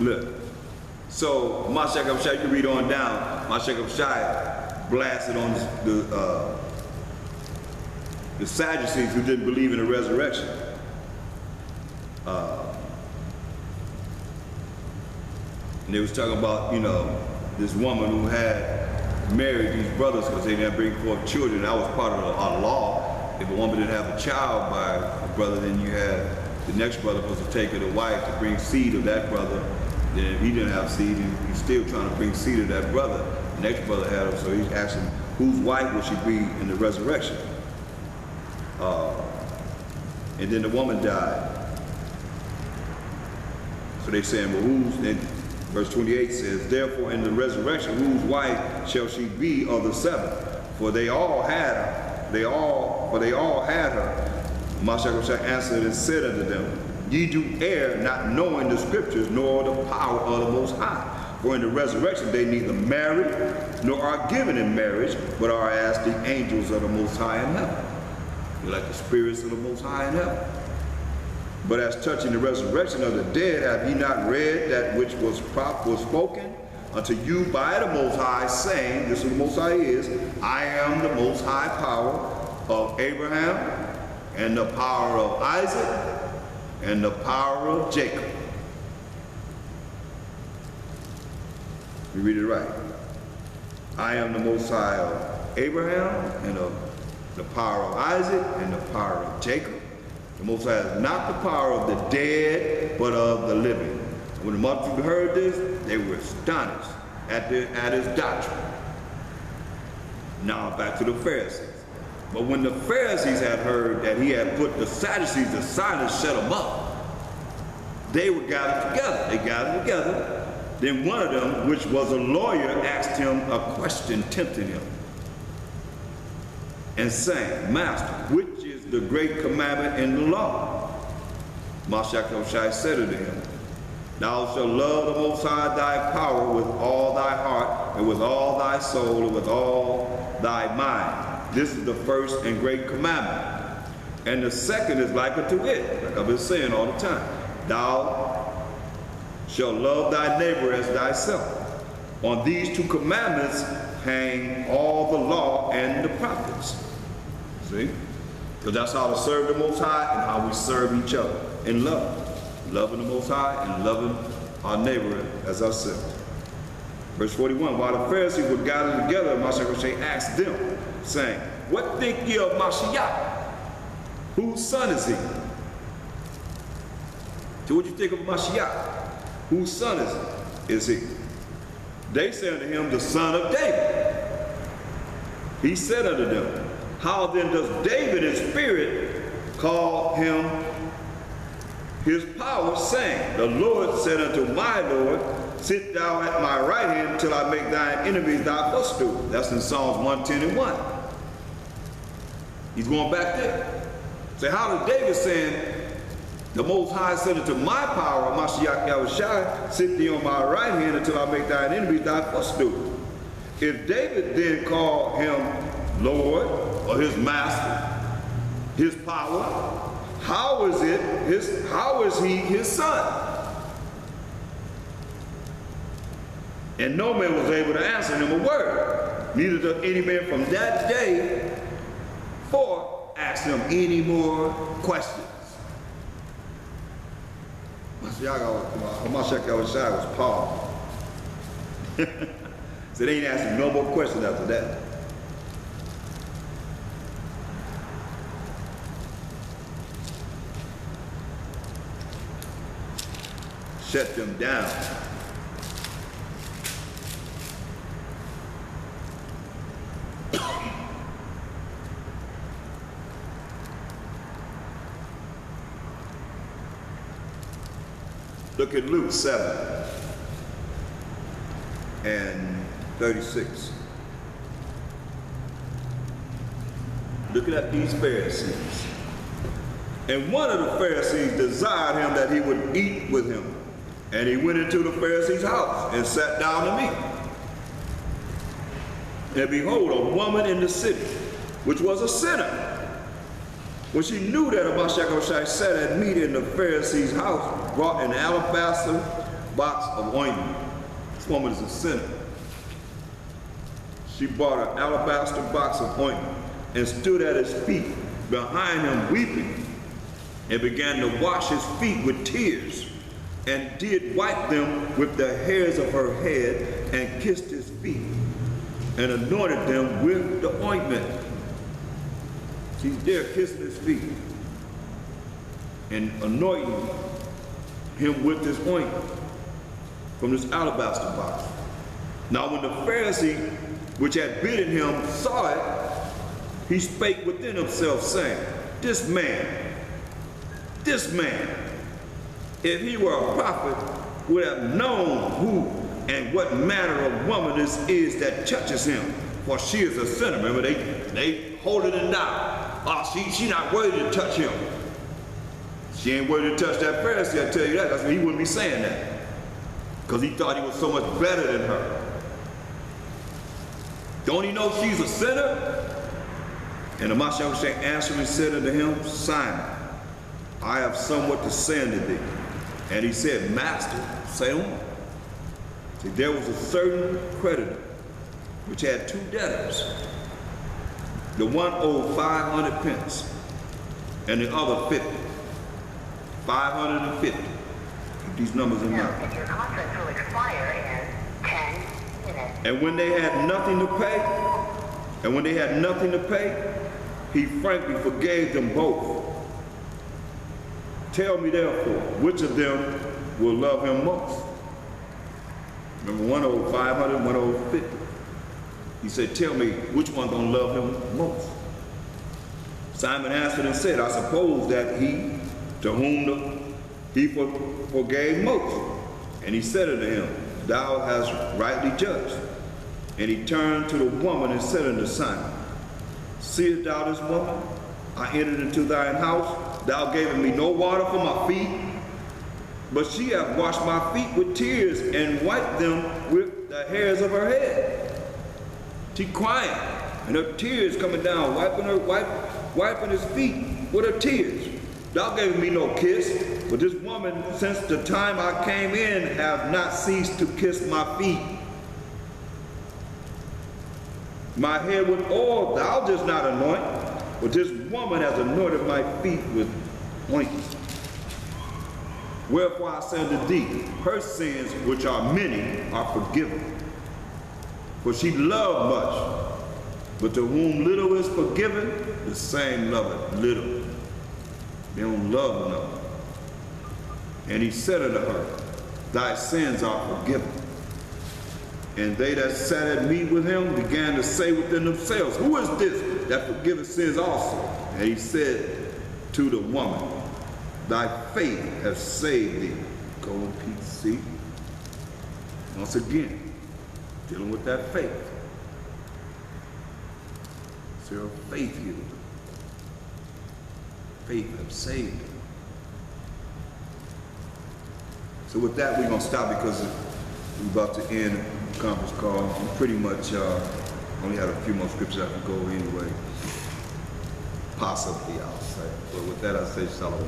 Look. So Mashiach Abishai, you can read on down. Mashiach Abishai blasted on the Sadducees who didn't believe in the resurrection. And they was talking about, you know, this woman who had married these brothers because they didn't bring forth children. That was part of our law. If a woman didn't have a child by a brother, then you had the next brother supposed to take her the wife to bring seed of that brother. Then if he didn't have seed, he's still trying to bring seed of that brother. The next brother had him, so he's asking, whose wife will she be in the resurrection? And then the woman died. So they saying, well, who's, verse 28 says, therefore in the resurrection, whose wife shall she be of the seven? For they all had her. They all had her. Mashiach answered and said unto them, ye do err, not knowing the scriptures, nor the power of the Most High. For in the resurrection they neither marry, nor are given in marriage, but are as the angels of the Most High in heaven. They're like the spirits of the Most High in heaven. But as touching the resurrection of the dead, have ye not read that which was spoken unto you by the Most High, saying, this is the Most High is, I am the Most High power of Abraham, and the power of Isaac, and the power of Jacob. We read it right. I am the Most High of Abraham, and of the power of Isaac, and the power of Jacob. The Most High is not the power of the dead, but of the living. When the multitude heard this, they were astonished at his doctrine. Now back to the Pharisees. But when the Pharisees had heard that he had put the Sadducees aside and shut them up, they were gathered together. They gathered together. Then one of them, which was a lawyer, asked him a question, tempting him, and saying, Master, which is the great commandment in the law? Mashiach said unto him, thou shalt love the Most High thy power with all thy heart, and with all thy soul, and with all thy mind. This is the first and great commandment. And the second is like unto it, like I've been saying all the time. Thou shalt love thy neighbor as thyself. On these two commandments hang all the law and the prophets. See? Because that's how to serve the Most High and how we serve each other in love. Loving the Most High and loving our neighbor as ourselves. Verse 41, while the Pharisees were gathered together, Mashiach asked them, saying, what think ye of Mashiach? Whose son is he? So what you think of Mashiach? Whose son is he? They said unto him, the son of David. He said unto them, how then does David in spirit call him his power, saying, the Lord said unto my Lord, sit thou at my right hand till I make thine enemies thy footstool. That's in Psalms 110 and 1. He's going back there. Say, how does David saying, the Most High said unto my power, Mashiach Yahushua, sit thee on my right hand until I make thine enemies thy footstool. If David then called him Lord, or his master, his power, how is he his son? And no man was able to answer him a word, neither did any man from that day forth ask him any more questions. Mashiach Yahushua was Paul. So they ain't asking no more questions after that. Shut them down. Look at Luke 7 and 36. Looking at these Pharisees. And one of the Pharisees desired him that he would eat with him. And he went into the Pharisee's house and sat down to meat. And behold, a woman in the city, which was a sinner, when she knew that Mashiach sat at meat in the Pharisee's house, brought an alabaster box of ointment. This woman is a sinner. She bought an alabaster box of ointment and stood at his feet behind him weeping, and began to wash his feet with tears, and did wipe them with the hairs of her head, and kissed his feet, and anointed them with the ointment. She's there kissing his feet and anointing him with this ointment from this alabaster box. Now when the Pharisee which had bidden him saw it, he spake within himself, saying, this man, if he were a prophet, would have known who and what manner of woman this is that touches him, for she is a sinner. Remember, they holding him down. Oh, she not worthy to touch him. She ain't worthy to touch that Pharisee, I tell you that. That's why he wouldn't be saying that, because he thought he was so much better than her. Don't he know she's a sinner? And the Mashiach answering said unto him, Simon, I have somewhat to say unto thee. And he said, Master, say on. See, there was a certain creditor which had two debtors. The one owed 500 pence, and the other 50. 550. Keep these numbers in mind. Your contract will expire in 10 minutes. And when they had nothing to pay, he frankly forgave them both. Tell me therefore, which of them will love him most? Remember, one owed 500, one owed 50. He said, tell me which one gonna love him most? Simon answered and said, I suppose that he to whom he forgave most. And he said unto him, thou hast rightly judged. And he turned to the woman and said unto Simon, seest thou this woman? I entered into thine house. Thou gavest me no water for my feet, but she hath washed my feet with tears and wiped them with the hairs of her head. She crying, and her tears coming down, wiping his feet with her tears. Thou gavest me no kiss, but this woman, since the time I came in, have not ceased to kiss my feet. My head with oil thou didst not anoint, but this woman has anointed my feet with ointment. Wherefore I say unto thee, her sins, which are many, are forgiven. For she loved much, but to whom little is forgiven, the same loveth little. They don't love enough. And he said unto her, thy sins are forgiven. And they that sat at meat with him began to say within themselves, who is this that forgiveth sins also? And he said to the woman, thy faith hath saved thee. Go in peace. See? Once again, dealing with that faith. See, her faith healed her. Faith hath saved her. So with that, we're going to stop because we're about to end the conference call. We pretty much only had a few more scriptures I could go anyway. Possibly, I'll say. But with that, I say shalom.